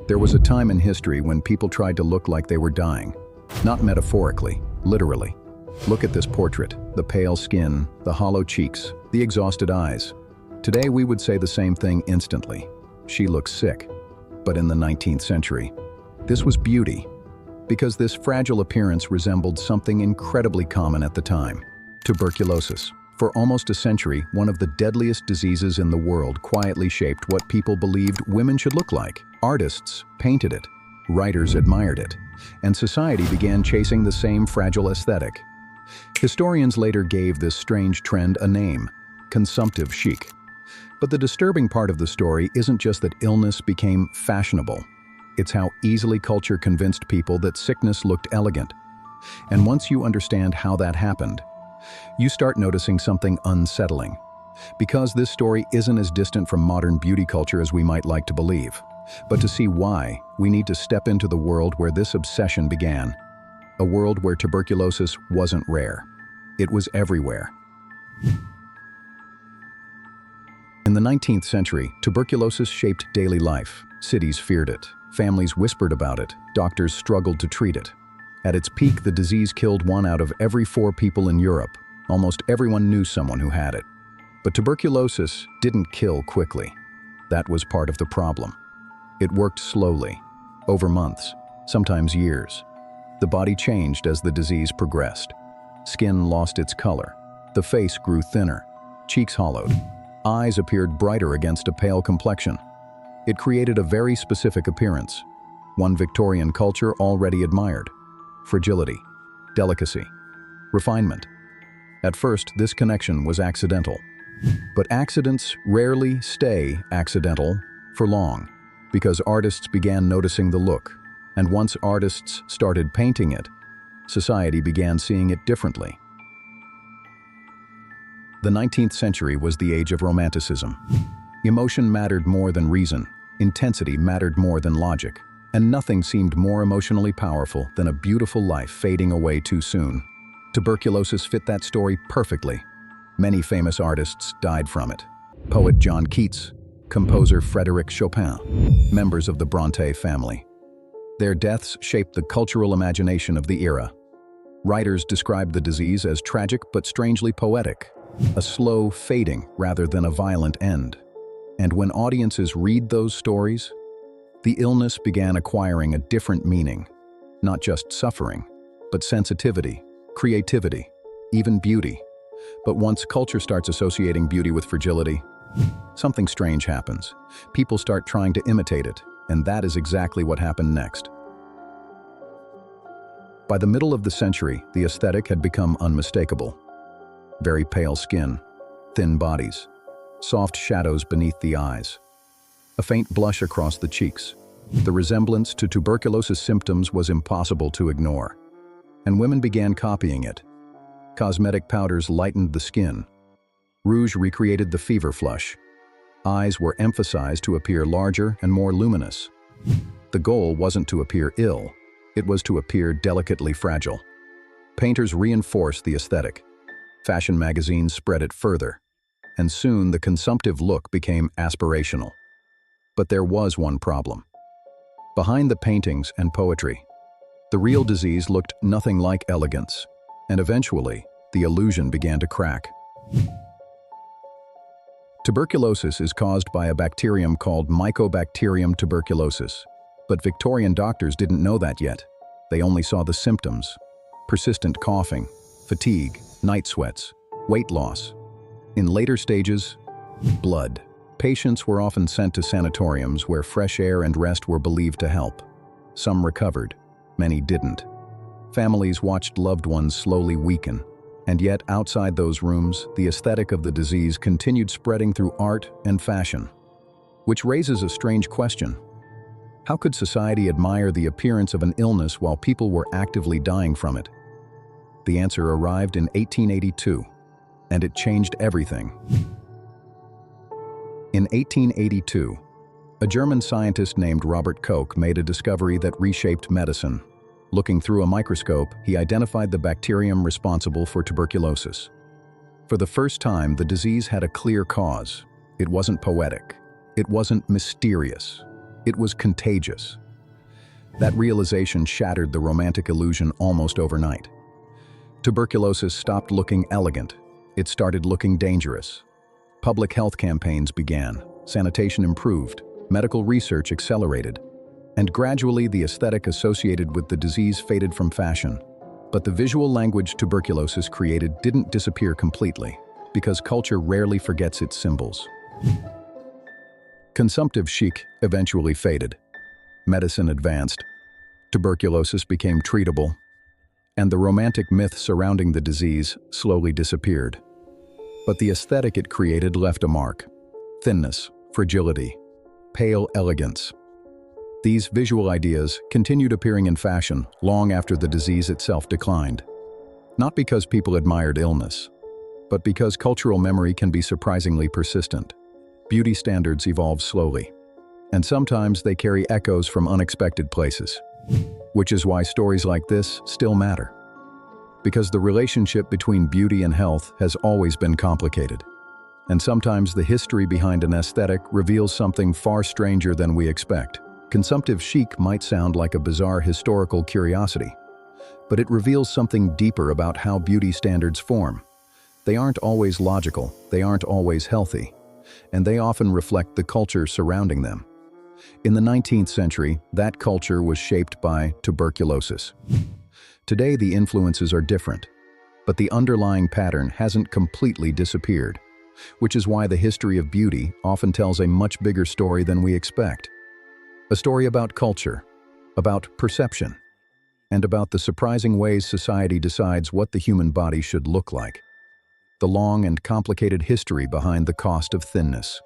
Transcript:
There was a time in history when people tried to look like they were dying. Not metaphorically, literally. Look at this portrait, the pale skin, the hollow cheeks, the exhausted eyes. Today we would say the same thing instantly. She looks sick. But in the 19th century, this was beauty, because this fragile appearance resembled something incredibly common at the time: tuberculosis. For almost a century, one of the deadliest diseases in the world quietly shaped what people believed women should look like. Artists painted it, writers admired it, and society began chasing the same fragile aesthetic. Historians later gave this strange trend a name: consumptive chic. But the disturbing part of the story isn't just that illness became fashionable. It's how easily culture convinced people that sickness looked elegant. And once you understand how that happened, you start noticing something unsettling. Because this story isn't as distant from modern beauty culture as we might like to believe. But to see why, we need to step into the world where this obsession began. A world where tuberculosis wasn't rare. It was everywhere. In the 19th century, tuberculosis shaped daily life. Cities feared it. Families whispered about it. Doctors struggled to treat it. At its peak, the disease killed 1 out of every 4 people in Europe. Almost everyone knew someone who had it. But tuberculosis didn't kill quickly. That was part of the problem. It worked slowly, over months, sometimes years. The body changed as the disease progressed. Skin lost its color. The face grew thinner. Cheeks hollowed. Eyes appeared brighter against a pale complexion. It created a very specific appearance, one Victorian culture already admired: fragility, delicacy, refinement. At first, this connection was accidental. But accidents rarely stay accidental for long, because artists began noticing the look. And once artists started painting it, society began seeing it differently. The 19th century was the age of romanticism. Emotion mattered more than reason. Intensity mattered more than logic. And nothing seemed more emotionally powerful than a beautiful life fading away too soon. Tuberculosis fit that story perfectly. Many famous artists died from it. Poet John Keats, composer Frédéric Chopin, members of the Brontë family. Their deaths shaped the cultural imagination of the era. Writers described the disease as tragic but strangely poetic, a slow fading rather than a violent end. And when audiences read those stories, the illness began acquiring a different meaning. Not just suffering, but sensitivity, creativity, even beauty. But once culture starts associating beauty with fragility, something strange happens. People start trying to imitate it, and that is exactly what happened next. By the middle of the century, the aesthetic had become unmistakable. Very pale skin, thin bodies, soft shadows beneath the eyes, a faint blush across the cheeks. The resemblance to tuberculosis symptoms was impossible to ignore, and women began copying it. Cosmetic powders lightened the skin. Rouge recreated the fever flush. Eyes were emphasized to appear larger and more luminous. The goal wasn't to appear ill, it was to appear delicately fragile. Painters reinforced the aesthetic. Fashion magazines spread it further, and soon the consumptive look became aspirational. But there was one problem. Behind the paintings and poetry, the real disease looked nothing like elegance, and eventually, the illusion began to crack. Tuberculosis is caused by a bacterium called Mycobacterium tuberculosis, but Victorian doctors didn't know that yet. They only saw the symptoms: persistent coughing, fatigue, night sweats, weight loss. In later stages, blood. Patients were often sent to sanatoriums where fresh air and rest were believed to help. Some recovered, many didn't. Families watched loved ones slowly weaken. And yet, outside those rooms, the aesthetic of the disease continued spreading through art and fashion. Which raises a strange question. How could society admire the appearance of an illness while people were actively dying from it? The answer arrived in 1882, and it changed everything. In 1882, a German scientist named Robert Koch made a discovery that reshaped medicine. Looking through a microscope, he identified the bacterium responsible for tuberculosis. For the first time, the disease had a clear cause. It wasn't poetic. It wasn't mysterious. It was contagious. That realization shattered the romantic illusion almost overnight. Tuberculosis stopped looking elegant. It started looking dangerous. Public health campaigns began, sanitation improved, medical research accelerated, and gradually the aesthetic associated with the disease faded from fashion. But the visual language tuberculosis created didn't disappear completely, because culture rarely forgets its symbols. Consumptive chic eventually faded. Medicine advanced. Tuberculosis became treatable, and the romantic myth surrounding the disease slowly disappeared. But the aesthetic it created left a mark: thinness, fragility, pale elegance. These visual ideas continued appearing in fashion long after the disease itself declined. Not because people admired illness, but because cultural memory can be surprisingly persistent. Beauty standards evolve slowly, and sometimes they carry echoes from unexpected places. Which is why stories like this still matter. Because the relationship between beauty and health has always been complicated. And sometimes the history behind an aesthetic reveals something far stranger than we expect. Consumptive chic might sound like a bizarre historical curiosity, but it reveals something deeper about how beauty standards form. They aren't always logical, they aren't always healthy, and they often reflect the culture surrounding them. In the 19th century, that culture was shaped by tuberculosis. Today, the influences are different, but the underlying pattern hasn't completely disappeared, which is why the history of beauty often tells a much bigger story than we expect. A story about culture, about perception, and about the surprising ways society decides what the human body should look like. The long and complicated history behind the cost of thinness.